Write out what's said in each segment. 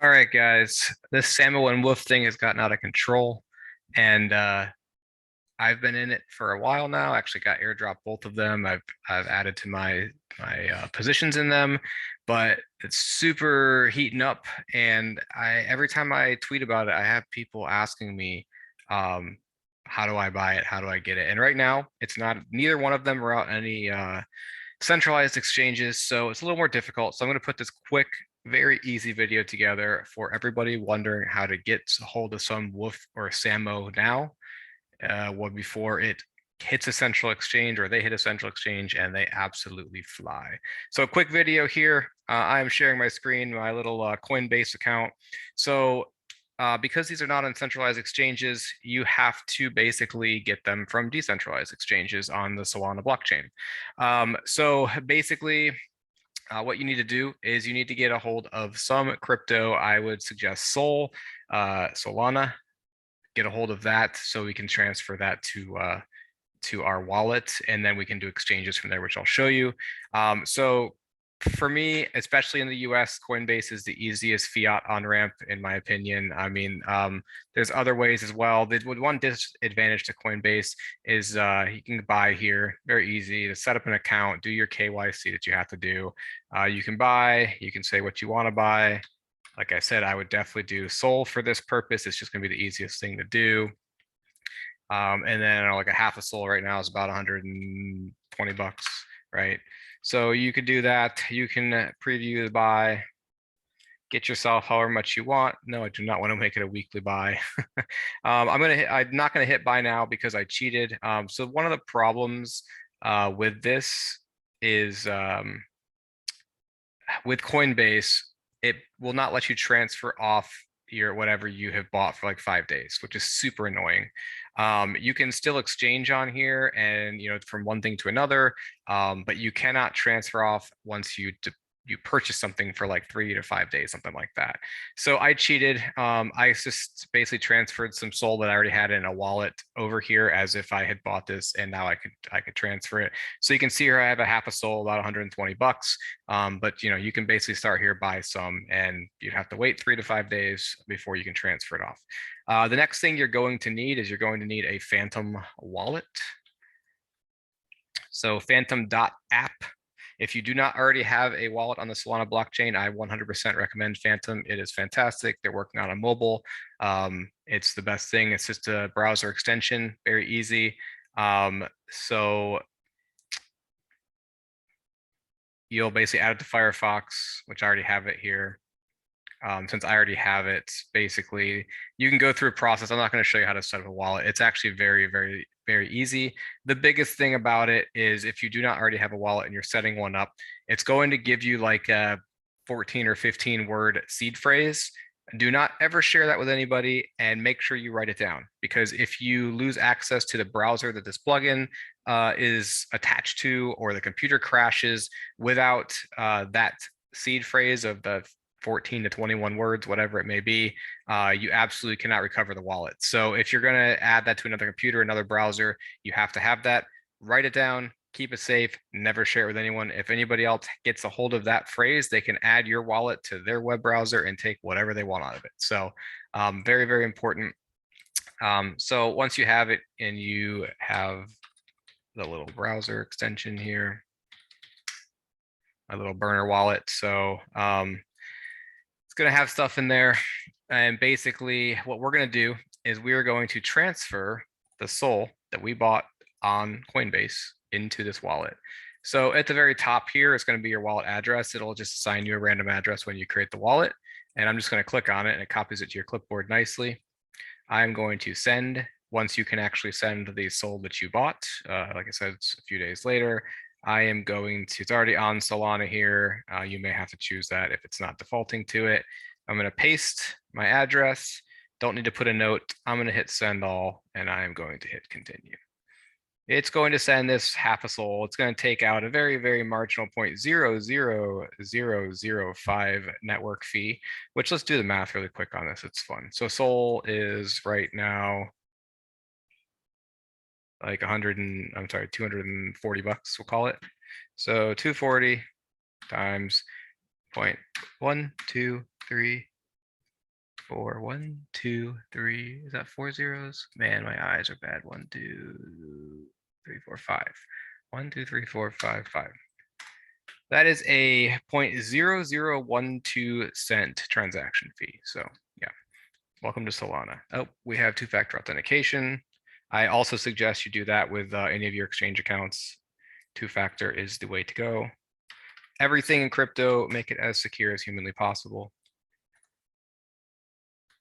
All right, guys, this SAMO and WOOF thing has gotten out of control, and I've been in it for a while now. Actually, got airdropped both of them. I've added to my positions in them, but it's super heating up. And I every time I tweet about it, I have people asking me, um, how do I buy it? How do I get it? And right now, it's not neither one of them are out any centralized exchanges, so it's a little more difficult. So I'm going to put this quick, very easy video together for everybody wondering how to get a hold of some WOOF or SAMO now, before it hits a central exchange or they hit a central exchange and they absolutely fly. So a quick video here. I am sharing my screen, my little Coinbase account. So because these are not on centralized exchanges, you have to basically get them from decentralized exchanges on the Solana blockchain. So basically, what you need to do is you need to get a hold of some crypto. I would suggest Solana. Get a hold of that so we can transfer that to our wallet, and then we can do exchanges from there, which I'll show you. So for me, especially in the US, Coinbase is the easiest fiat on-ramp, in my opinion. I mean, there's other ways as well. The one disadvantage to Coinbase is you can buy here, very easy to set up an account, do your KYC that you have to do. You can buy, you can say what you want to buy. Like I said, I would definitely do Sol for this purpose. It's just going to be the easiest thing to do. And then like a half a Sol right now is about 120 bucks, right? So you could do that. You can preview the buy, get yourself however much you want. No, I do not want to make it a weekly buy. I'm not gonna hit buy now because I cheated. So one of the problems with this is with Coinbase, it will not let you transfer off your whatever you have bought for like 5 days, which is super annoying. You can still exchange on here and from one thing to another, but you cannot transfer off once you purchase something for like 3 to 5 days, something like that. So I cheated. I just basically transferred some Sol that I already had in a wallet over here as if I had bought this, and now I could transfer it. So you can see here I have a half a Sol, about 120 bucks. But you can basically start here, buy some, and you have to wait 3 to 5 days before you can transfer it off. The next thing you're going to need is you're going to need a Phantom wallet. So Phantom.app. If you do not already have a wallet on the Solana blockchain, I 100% recommend Phantom. It is fantastic. They're working on a mobile. It's the best thing. It's just a browser extension, very easy. So you'll basically add it to Firefox, which I already have it here. Since I already have it, basically, you can go through a process. I'm not going to show you how to set up a wallet. It's actually very, very, very easy. The biggest thing about it is if you do not already have a wallet and you're setting one up, it's going to give you like a 14 or 15 word seed phrase. Do not ever share that with anybody, and make sure you write it down, because if you lose access to the browser that this plugin is attached to, or the computer crashes without that seed phrase of the 14 to 21 words, whatever it may be, you absolutely cannot recover the wallet. So if you're going to add that to another computer, another browser, you have to have that. Write it down, keep it safe, never share it with anyone. If anybody else gets a hold of that phrase, they can add your wallet to their web browser and take whatever they want out of it. So very, very important. So once you have it and you have the little browser extension here, my little burner wallet. So it's going to have stuff in there. And basically what we're going to do is we are going to transfer the Sol that we bought on Coinbase into this wallet. So at the very top here is going to be your wallet address. It'll just assign you a random address when you create the wallet. And I'm just going to click on it and it copies it to your clipboard nicely. I'm going to send. Once you can actually send the Sol that you bought, like I said, it's a few days later, I am going to, it's already on Solana here. You may have to choose that if it's not defaulting to it. I'm going to paste my address. Don't need to put a note. I'm going to hit send all, and I am going to hit continue. It's going to send this half a Sol. It's going to take out a very, very marginal 0.00005 network fee, which, let's do the math really quick on this. It's fun. So Sol is right now like 240 bucks, we'll call it. So 240 times 0.123 4, 1, 2, 3. Is that 4 zeros? Man, my eyes are bad. 1, 2, 3, 4, 5. 1, 2, 3, 4, 5, 5. That is a 0.0012 cent transaction fee. So yeah, welcome to Solana. Oh, we have two-factor authentication. I also suggest you do that with any of your exchange accounts. Two-factor is the way to go. Everything in crypto, make it as secure as humanly possible.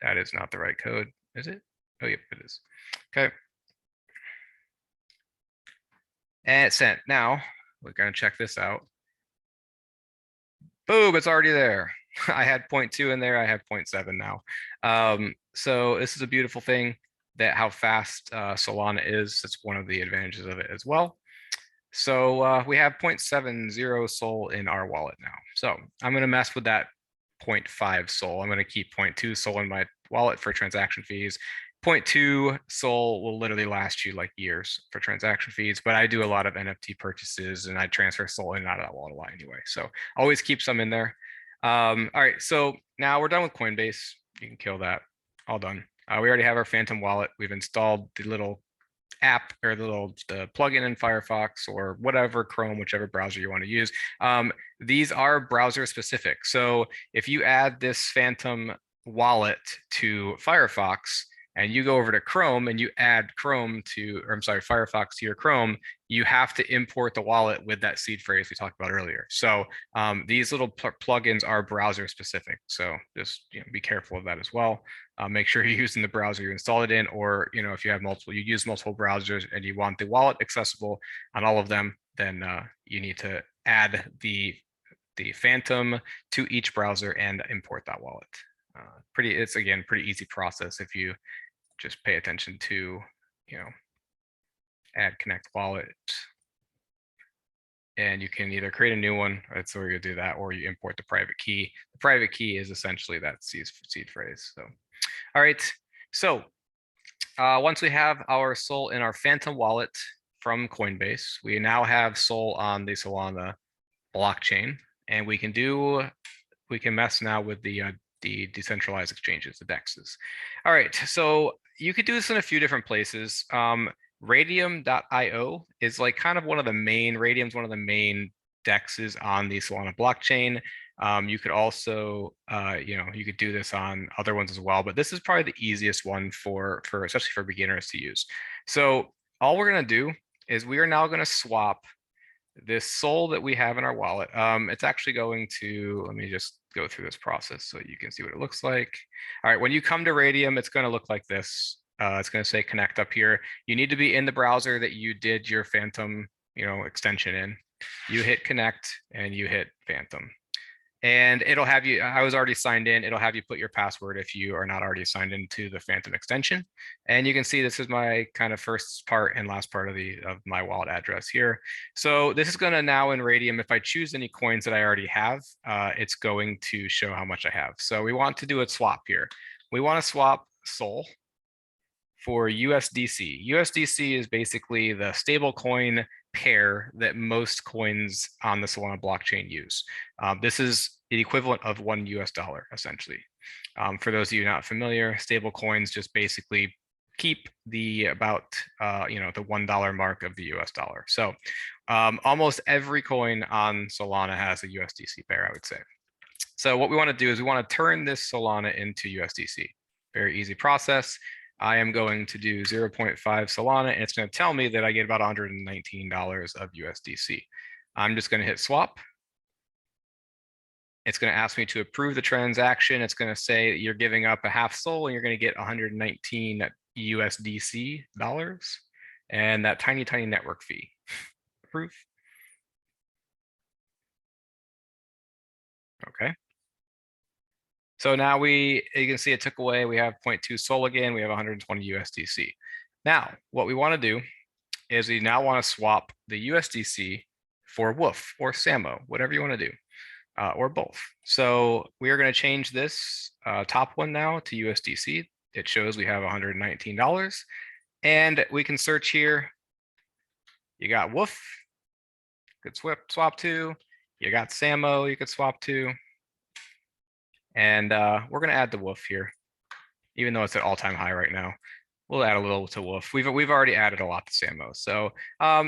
That is not the right code, is it? Oh, yep, it is. Okay. And it's sent. Now, we're going to check this out. Boom, it's already there. I had 0.2 in there. I have 0.7 now. So this is a beautiful thing, that how fast Solana is. That's one of the advantages of it as well. So we have 0.70 Sol in our wallet now. So I'm going to mess with that 0.5 Sol. I'm going to keep 0.2 Sol in my wallet for transaction fees. 0.2 Sol will literally last you like years for transaction fees, but I do a lot of NFT purchases and I transfer Sol in and out of that wallet a lot anyway. So always keep some in there. All right, so now we're done with Coinbase. You can kill that. All done. We already have our Phantom wallet. We've installed the little app or the plugin in Firefox or whatever, Chrome, whichever browser you want to use. These are browser specific. So if you add this Phantom wallet to Firefox and you go over to Chrome and you add Firefox to your Chrome, you have to import the wallet with that seed phrase we talked about earlier. So these little plugins are browser specific. So just be careful of that as well. Make sure you're using the browser you installed it in, or if you have you use multiple browsers and you want the wallet accessible on all of them, then you need to add the Phantom to each browser and import that wallet. It's again pretty easy process if you just pay attention to add connect wallet, and you can either create a new one, that's where you do that, or you import the private key. The private key is essentially that seed phrase. So all right, so once we have our Sol in our Phantom wallet from Coinbase, we now have Sol on the Solana blockchain, and we can mess now with the decentralized exchanges, the DEXs. All right, so you could do this in a few different places. Raydium.io is like kind of one of the main, Raydium's one of the main DEXs on the Solana blockchain. You could also, you could do this on other ones as well, but this is probably the easiest one for especially for beginners to use. So all we're going to do is we are now going to swap this Sol that we have in our wallet. It's actually going to, let me just go through this process so you can see what it looks like. All right, when you come to Raydium, it's going to look like this. It's going to say connect up here. You need to be in the browser that you did your Phantom, extension in. You hit connect and you hit Phantom. And it'll have you, I was already signed in, it'll have you put your password if you are not already signed into the Phantom extension. And you can see this is my kind of first part and last part of my wallet address here. So this is gonna now in Raydium, if I choose any coins that I already have, it's going to show how much I have. So we want to do a swap here. We wanna swap Sol for USDC. USDC is basically the stable coin pair that most coins on the Solana blockchain use. This is the equivalent of $1 US, essentially. For those of you not familiar, stable coins just basically keep the about the $1 mark of the US dollar. So almost every coin on Solana has a USDC pair, I would say. So what we want to do is we want to turn this Solana into USDC. Very easy process. I am going to do 0.5 Solana, and it's going to tell me that I get about $119 of USDC. I'm just going to hit swap. It's going to ask me to approve the transaction. It's going to say you're giving up a half Sol and you're going to get 119 USDC dollars and that tiny, tiny network fee. Approve. Okay. So now you can see it took away, we have 0.2 Sol again, we have 120 USDC. Now, what we want to do is we now want to swap the USDC for WOOF or SAMO, whatever you want to do, or both. So we are going to change this top one now to USDC. It shows we have $119. And we can search here. You got WOOF, you could swap to. You got SAMO, you could swap to. And we're going to add the WOOF here. even though it's at all-time high right now. We'll add a little to WOOF. We've already added a lot to SAMO. So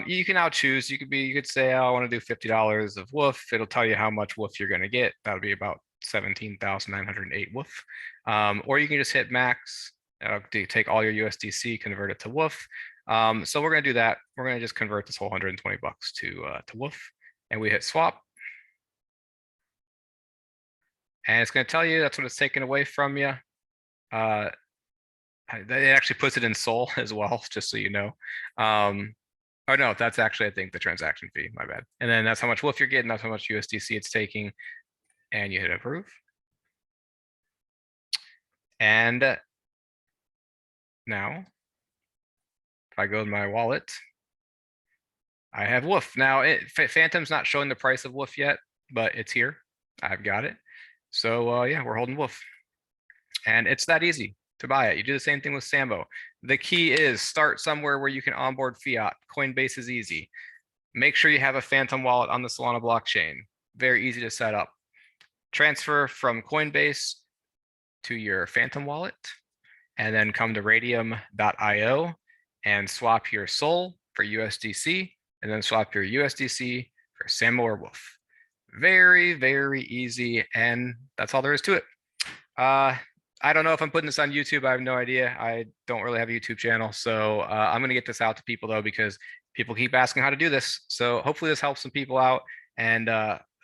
you can now choose. You could say, oh, I want to do $50 of WOOF. It'll tell you how much WOOF you're going to get. That'll be about 17,908 WOOF. Or you can just hit max. Take all your USDC, convert it to WOOF. So we're going to do that. We're going to just convert this whole 120 bucks to WOOF, and we hit swap. And it's going to tell you that's what it's taken away from you. It actually puts it in Sol as well, just so you know. Oh no, that's actually, I think, the transaction fee, my bad. And then that's how much WOOF you're getting, that's how much USDC it's taking, and you hit approve. And now, if I go to my wallet, I have WOOF. Now, Phantom's not showing the price of WOOF yet, but it's here. I've got it. So yeah, we're holding WOOF. And it's that easy to buy it. You do the same thing with SAMO. The key is start somewhere where you can onboard fiat. Coinbase is easy. Make sure you have a Phantom wallet on the Solana blockchain. Very easy to set up. Transfer from Coinbase to your Phantom wallet, and then come to Raydium.io and swap your SOL for USDC, and then swap your USDC for SAMO or WOOF. Very, very easy, and that's all there is to it. I don't know if I'm putting this on YouTube. I have no idea. I don't really have a YouTube channel. So I'm going to get this out to people, though, because people keep asking how to do this. So hopefully this helps some people out. And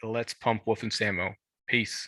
let's pump WOOF and SAMO. Peace.